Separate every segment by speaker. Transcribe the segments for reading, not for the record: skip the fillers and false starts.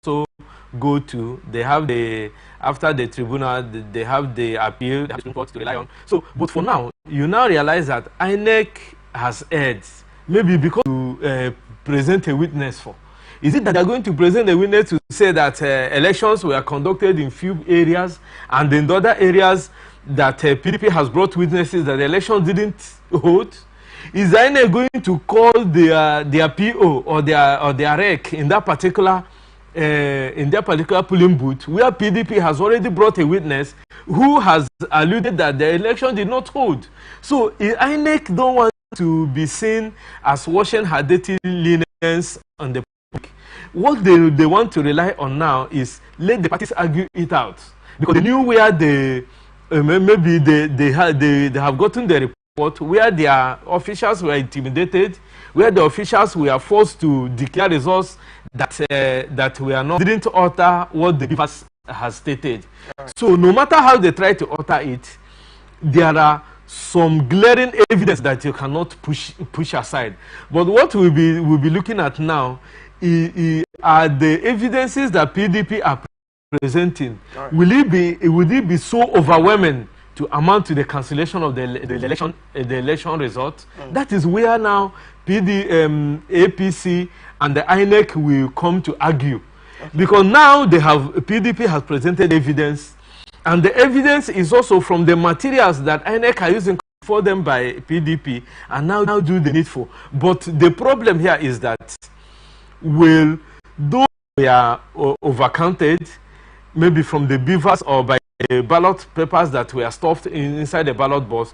Speaker 1: also go to. They have the, after the tribunal, they have the appeal, they have the court to rely on. So, but for now, you now realize that INEC has erred, maybe because you present a witness for. Is it that they are going to present a witness to say that elections were conducted in few areas, and in the other areas that PDP has brought witnesses that the election didn't hold? Is INEC going to call their PO or their REC in that particular polling booth where PDP has already brought a witness who has alluded that the election did not hold? So INEC don't want to be seen as washing her dirty linens on the public. What they want to rely on now is let the parties argue it out, because they knew where they maybe they have gotten the report where their officials were intimidated, where the officials were forced to declare results that were not, didn't alter what the papers has stated. So no matter how they try to alter it, there are some glaring evidence that you cannot push aside. But what we'll be looking at now are the evidences that PDP are presenting. Right. Will it be so overwhelming to amount to the cancellation of the election result? That is where now APC and the INEC will come to argue. Okay. Because now PDP has presented evidence, and the evidence is also from the materials that INEC are using for them by PDP, and now do the needful. But the problem here is that will those who are overcounted, maybe from the beavers or by the ballot papers that were stuffed inside the ballot box,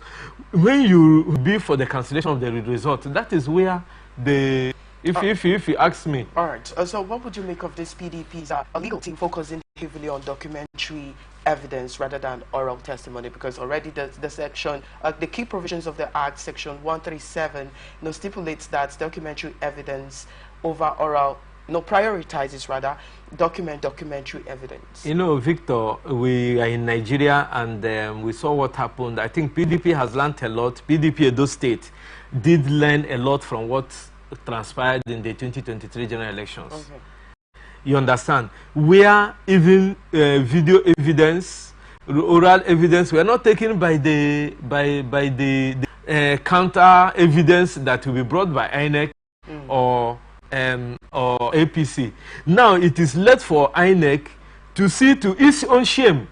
Speaker 1: when you be for the cancellation of the result, that is where the, if you ask me.
Speaker 2: All right. So what would you make of this PDP's legal team focusing heavily on documentary evidence rather than oral testimony? Because already the section, the key provisions of the Act, section 137, stipulates that documentary evidence over oral, prioritizes rather documentary evidence.
Speaker 1: Victor, we are in Nigeria, and we saw what happened. I think PDP has learned a lot. PDP Edo State did learn a lot from what transpired in the 2023 general elections. Okay. You understand? Where even video evidence, oral evidence were not taken by the counter evidence that will be brought by INEC or APC. Now it is left for INEC to see to its own shame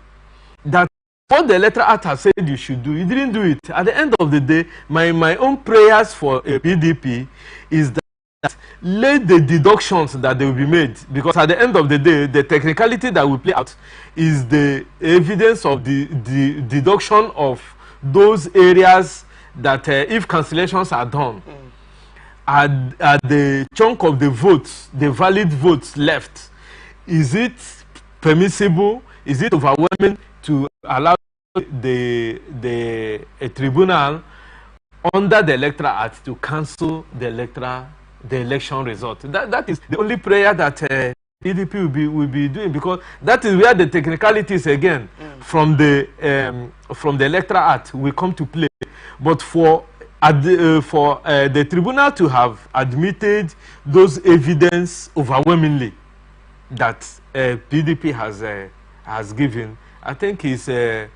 Speaker 1: that what the electoral act has said you should do, you didn't do it. At the end of the day, my own prayers for a PDP is that let the deductions that they will be made, because at the end of the day, the technicality that will play out is the evidence of the deduction of those areas that if cancellations are done, at the chunk of the votes, the valid votes left, is it permissible, is it overwhelming to allow the tribunal under the electoral act to cancel the election result? That is the only prayer that PDP will be doing, because that is where the technicalities again from the electoral act will come to play. But for the tribunal to have admitted those evidence overwhelmingly that PDP has given, I think is a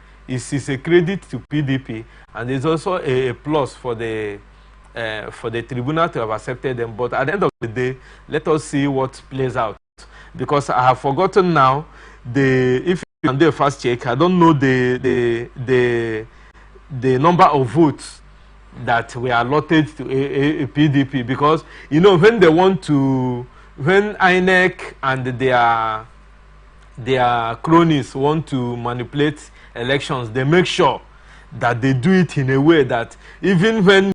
Speaker 1: credit to PDP, and it's also a plus for the tribunal to have accepted them. But at the end of the day, let us see what plays out, because I have forgotten now if you can do a fast check, I don't know the number of votes that were allotted to a PDP, because when they want to, when INEC and their cronies want to manipulate elections, they make sure that they do it in a way that even when